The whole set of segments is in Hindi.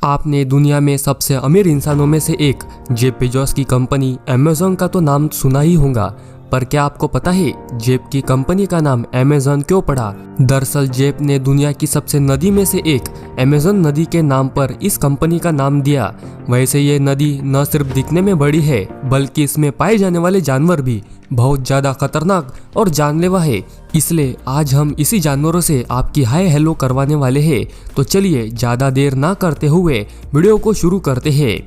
आपने दुनिया में सबसे अमीर इंसानों में से एक जेफ बेजोस की कंपनी अमेज़न का तो नाम सुना ही होगा, पर क्या आपको पता है जेफ की कंपनी का नाम अमेज़न क्यों पड़ा? दरअसल जेफ ने दुनिया की सबसे नदी में से एक अमेज़न नदी के नाम पर इस कंपनी का नाम दिया। वैसे ये नदी न सिर्फ दिखने में बड़ी है, बल्कि इसमें पाए जाने वाले जानवर भी बहुत ज्यादा खतरनाक और जानलेवा है। इसलिए आज हम इसी जानवरों से आपकी हाय हेलो करवाने वाले हैं। तो चलिए ज्यादा देर ना करते हुए वीडियो को शुरू करते हैं।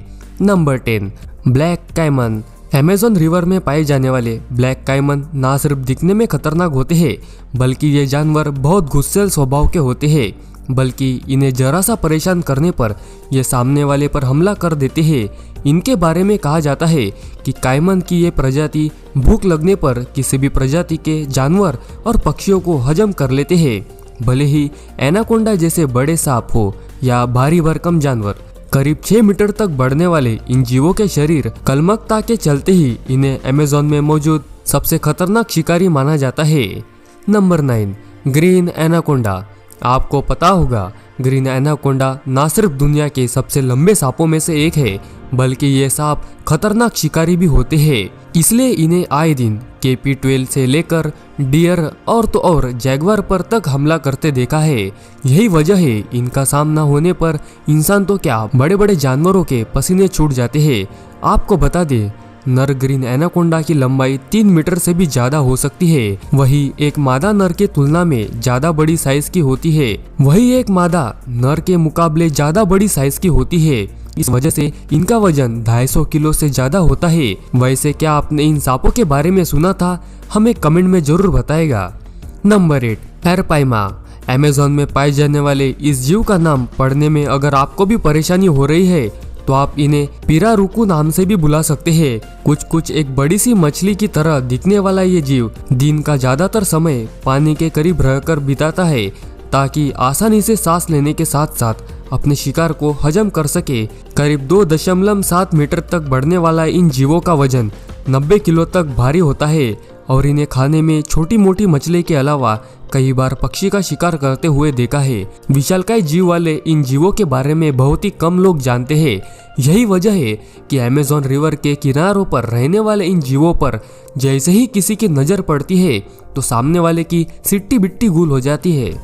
Number 10, black caiman. Amazon river में पाए जाने वाले ब्लैक कैमन ना सिर्फ दिखने में खतरनाक होते हैं, बल्कि ये जानवर बहुत गुस्सैल स्वभाव के होते हैं। बल्कि इन्हें जरा सा परेशान करने पर ये सामने वाले पर हमला कर देते हैं। इनके बारे में कहा जाता है कि कैमन की ये प्रजाति भूख लगने पर किसी भी प्रजाति के जानवर और पक्षियों को हजम कर लेते हैं, भले ही एनाकोंडा जैसे बड़े सांप हो या भारी भरकम जानवर। करीब 6 मीटर तक बढ़ने वाले इन जीवों के शरीर कलमकता के चलते ही इन्हें अमेज़न में मौजूद सबसे खतरनाक शिकारी माना जाता है। Number 9, green anaconda. आपको पता होगा ग्रीन एनाकोंडा ना सिर्फ दुनिया के सबसे लंबे सांपों में से एक है, बल्कि ये सांप खतरनाक शिकारी भी होते हैं। इसलिए इन्हें आए दिन KP-12 से लेकर डियर और जैगवार पर तक हमला करते देखा है। यही वजह है इनका सामना होने पर इंसान तो क्या बड़े बड़े जानवरों के पसीने छूट जाते हैं। आपको बता दे, नर ग्रीन एनाकोंडा की लंबाई 3 मीटर से भी ज्यादा हो सकती है। वही एक मादा नर के तुलना में ज्यादा बड़ी साइज की होती है। वही एक मादा नर के मुकाबले ज्यादा बड़ी साइज की होती है। इस वजह से इनका वजन 250 किलो से ज्यादा होता है। वैसे क्या आपने इन सांपों के बारे में सुना था? हमें कमेंट में जरूर बताएगा। नंबर 8, पैरपाइमा। अमेज़न में पाए जाने वाले इस जीव का नाम पढ़ने में अगर आपको भी परेशानी हो रही है तो आप इन्हें पिरारुकू नाम से भी बुला सकते हैं। कुछ एक बड़ी सी मछली की तरह दिखने वाला ये जीव दिन का ज्यादातर समय पानी के करीब रहकर बिताता है, ताकि आसानी से सांस लेने के साथ साथ अपने शिकार को हजम कर सके। करीब 2.7 मीटर तक बढ़ने वाला इन जीवों का वजन 90 किलो तक भारी होता है और इन्हें खाने में छोटी मोटी मछली के अलावा कई बार पक्षी का शिकार करते हुए देखा है। विशालकाय जीव वाले इन जीवों के बारे में बहुत ही कम लोग जानते हैं। यही वजह है कि अमेज़न रिवर के किनारों पर रहने वाले इन जीवों पर जैसे ही किसी की नजर पड़ती है तो सामने वाले की सिट्टी बिट्टी गुल हो जाती है।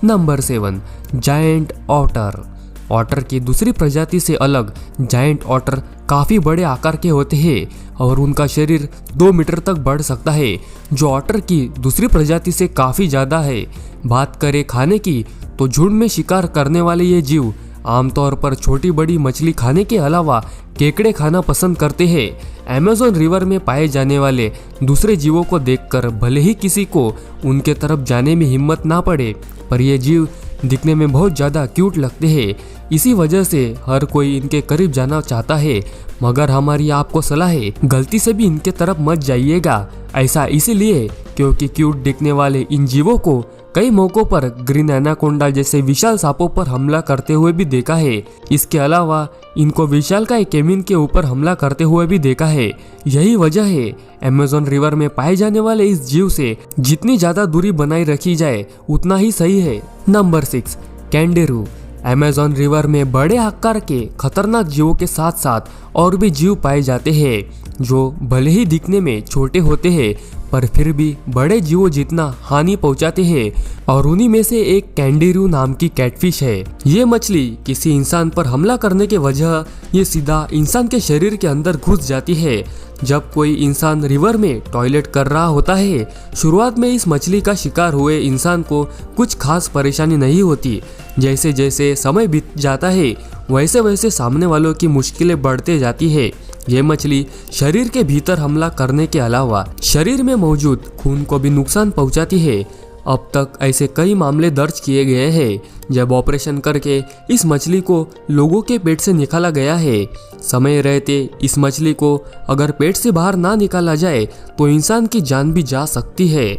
Number 7, giant otter. ऑटर की दूसरी प्रजाति से अलग जायंट ऑटर काफी बड़े आकार के होते हैं और उनका शरीर 2 मीटर तक बढ़ सकता है, जो ऑटर की दूसरी प्रजाति से काफी ज्यादा है। बात करें खाने की तो झुंड में शिकार करने वाले ये जीव आमतौर पर छोटी बड़ी मछली खाने के अलावा केकड़े खाना पसंद करते हैं। अमेज़न रिवर में पाए जाने वाले दूसरे जीवों को देखकर भले ही किसी को उनके तरफ जाने में हिम्मत ना पड़े, पर ये जीव दिखने में बहुत ज्यादा क्यूट लगते हैं। इसी वजह से हर कोई इनके करीब जाना चाहता है, मगर हमारी आपको सलाह है गलती से भी इनके तरफ मत जाइएगा। ऐसा इसीलिए क्योंकि क्यूट दिखने वाले इन जीवों को कई मौकों पर ग्रीन एनाकोंडा जैसे विशाल सांपों पर हमला करते हुए भी देखा है। इसके अलावा इनको विशालकाय केमिन के ऊपर हमला करते हुए भी देखा है। यही वजह है अमेज़न रिवर में पाए जाने वाले इस जीव से जितनी ज्यादा दूरी बनाए रखी जाए उतना ही सही है। नंबर 6, कैंगेरू। अमेज़न रिवर में बड़े आकार के खतरनाक जीवों के साथ साथ और भी जीव पाए जाते हैं, जो भले ही दिखने में छोटे होते हैं पर फिर भी बड़े जीवों जितना हानि पहुंचाते हैं। और उन्हीं में से एक कैंगेरू नाम की कैटफिश है। ये मछली किसी इंसान पर हमला करने के वजह ये सीधा इंसान के शरीर के अंदर घुस जाती है। जब कोई इंसान रिवर में टॉयलेट कर रहा होता है, शुरुआत में इस मछली का शिकार हुए इंसान को कुछ खास परेशानी नहीं होती। जैसे जैसे समय बीत जाता है वैसे वैसे सामने वालों की मुश्किलें बढ़ते जाती है। ये मछली शरीर के भीतर हमला करने के अलावा शरीर में मौजूद खून को भी नुकसान पहुंचाती है। अब तक ऐसे कई मामले दर्ज किए गए हैं जब ऑपरेशन करके इस मछली को लोगों के पेट से निकाला गया है। समय रहते इस मछली को अगर पेट से बाहर ना निकाला जाए तो इंसान की जान भी जा सकती है।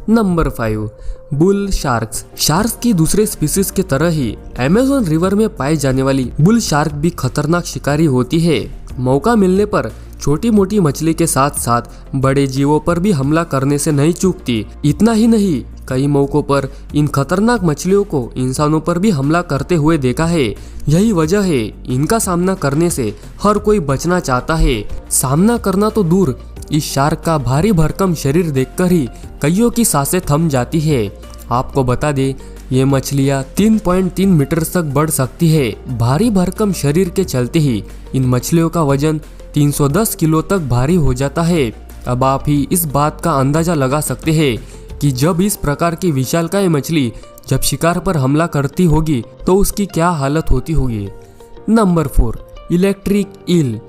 Number 5, bull sharks. शार्क्स की दूसरे स्पीसीज के तरह ही अमेज़न रिवर में पाई जाने वाली बुल शार्क भी खतरनाक शिकारी होती है। मौका मिलने पर छोटी मोटी मछली के साथ साथ बड़े जीवों पर भी हमला करने से नहीं चूकती। इतना ही नहीं, कई मौकों पर इन खतरनाक मछलियों को इंसानों पर भी हमला करते हुए देखा है। यही वजह है इनका सामना करने से हर कोई बचना चाहता है। सामना करना तो दूर, इस शार्क का भारी भरकम शरीर देखकर ही कईयों की सांसें थम जाती है। आपको बता दे, ये मछलियाँ 3.3 मीटर तक बढ़ सकती है। भारी भरकम शरीर के चलते ही इन मछलियों का वजन 310 किलो तक भारी हो जाता है। अब आप ही इस बात का अंदाजा लगा सकते हैं कि जब इस प्रकार की विशालकाय मछली जब शिकार पर हमला करती होगी तो उसकी क्या हालत होती होगी। Number 4, electric eel.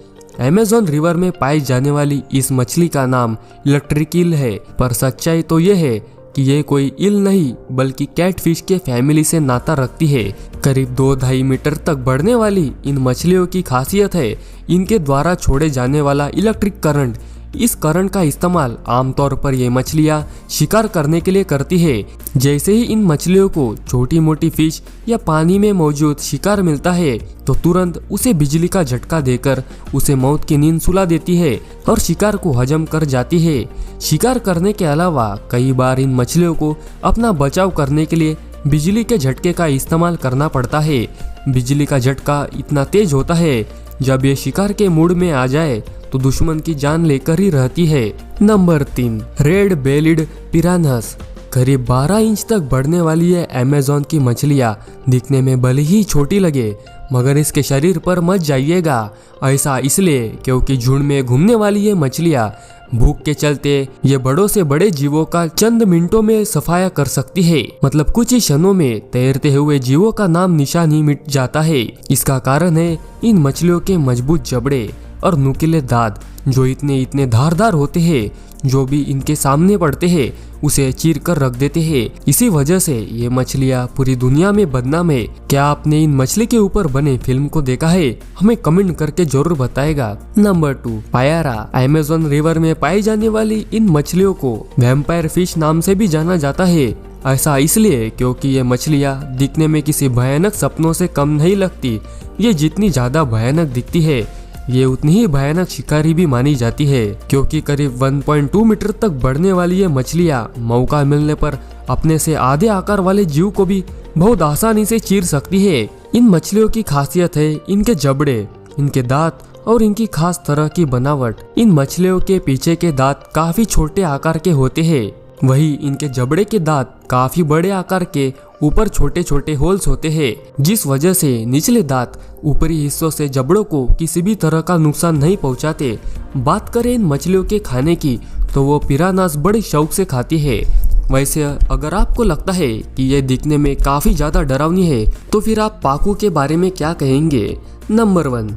Amazon river में पाई जाने वाली इस मछली का नाम इलेक्ट्रिक ईल है, पर सच्चाई तो ये है कि ये कोई ईल नहीं बल्कि कैटफिश के फैमिली से नाता रखती है। करीब 2-2.5 मीटर तक बढ़ने वाली इन मछलियों की खासियत है इनके द्वारा छोड़े जाने वाला इलेक्ट्रिक करंट। इस करंट का इस्तेमाल आमतौर पर ये मछलियाँ शिकार करने के लिए करती है। जैसे ही इन मछलियों को छोटी मोटी फिश या पानी में मौजूद शिकार मिलता है तो तुरंत उसे बिजली का झटका देकर उसे मौत की नींद सुला देती है और शिकार को हजम कर जाती है। शिकार करने के अलावा कई बार इन मछलियों को अपना बचाव करने के लिए बिजली के झटके का इस्तेमाल करना पड़ता है। बिजली का झटका इतना तेज होता है, जब ये शिकार के मूड में आ जाए तो दुश्मन की जान लेकर ही रहती है। Number 3, red bellied piranhas. करीब 12 इंच तक बढ़ने वाली ये अमेज़न की मछलियाँ दिखने में भले ही छोटी लगे, मगर इसके शरीर पर मत जाइएगा। ऐसा इसलिए क्योंकि झुंड में घूमने वाली ये मछलियाँ भूख के चलते ये बड़ों से बड़े जीवों का चंद मिनटों में सफाया कर सकती है। मतलब कुछ ही क्षणों में तैरते हुए जीवों का नाम निशान ही मिट जाता है। इसका कारण है इन मछलियों के मजबूत जबड़े और नुकीले दांत, जो इतने धारदार होते हैं, जो भी इनके सामने पड़ते हैं उसे चीर कर रख देते हैं। इसी वजह से ये मछलियाँ पूरी दुनिया में बदनाम है। क्या आपने इन मछली के ऊपर बने फिल्म को देखा है? हमें कमेंट करके जरूर बताएगा। नंबर 2, पायरा। अमेज़न रिवर में पाई जाने वाली इन मछलियों को वैम्पायर फिश नाम से भी जाना जाता है। ऐसा इसलिए क्योंकि ये मछलियाँ दिखने में किसी भयानक सपनों से कम नहीं लगती। ये जितनी ज्यादा भयानक दिखती है ये उतनी ही भयानक शिकारी भी मानी जाती है, क्योंकि करीब 1.2 मीटर तक बढ़ने वाली ये मछलियाँ मौका मिलने पर अपने से आधे आकार वाले जीव को भी बहुत आसानी से चीर सकती है। इन मछलियों की खासियत है इनके जबड़े, इनके दांत और इनकी खास तरह की बनावट। इन मछलियों के पीछे के दांत काफी छोटे आकार के होते हैं, वही इनके जबड़े के दांत काफी बड़े आकार के ऊपर छोटे छोटे होल्स होते हैं, जिस वजह से निचले दांत ऊपरी हिस्सों से जबड़ों को किसी भी तरह का नुकसान नहीं पहुंचाते। बात करें इन मछलियों के खाने की तो वो पिरान्हास बड़े शौक से खाती है। वैसे अगर आपको लगता है कि ये दिखने में काफी ज्यादा डरावनी है तो फिर आप पाकू के बारे में क्या कहेंगे। नंबर 1,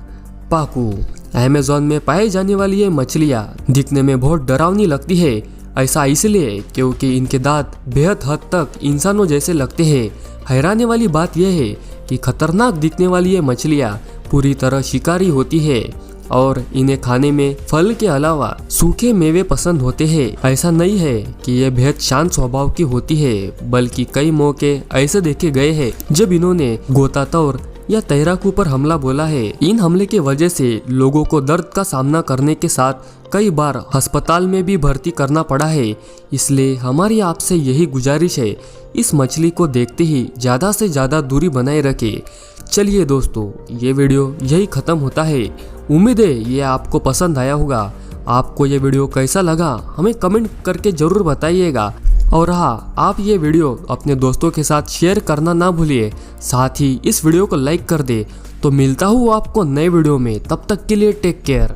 पाकू। अमेज़न में पाए जाने वाली ये मछलियाँ दिखने में बहुत डरावनी लगती है। ऐसा इसलिए क्योंकि इनके दांत बेहद हद तक इंसानों जैसे लगते हैं। हैरानी वाली बात यह है कि खतरनाक दिखने वाली ये मछलियाँ पूरी तरह शिकारी होती है और इन्हें खाने में फल के अलावा सूखे मेवे पसंद होते हैं। ऐसा नहीं है कि ये बेहद शांत स्वभाव की होती है, बल्कि कई मौके ऐसे देखे गए हैं जब इन्होंने गोताखोर या तैराकों पर हमला बोला है। इन हमले के वजह से लोगों को दर्द का सामना करने के साथ कई बार अस्पताल में भी भर्ती करना पड़ा है। इसलिए हमारी आपसे यही गुजारिश है, इस मछली को देखते ही ज़्यादा से ज़्यादा दूरी बनाए रखें। चलिए दोस्तों, ये वीडियो यही ख़त्म होता है। उम्मीद है ये आपको पसंद आया होगा। आपको ये वीडियो कैसा लगा हमें कमेंट करके ज़रूर बताइएगा। और हाँ, आप ये वीडियो अपने दोस्तों के साथ शेयर करना ना भूलिए। साथ ही इस वीडियो को लाइक कर दे। तो मिलता हूँ आपको नए वीडियो में, तब तक के लिए टेक केयर।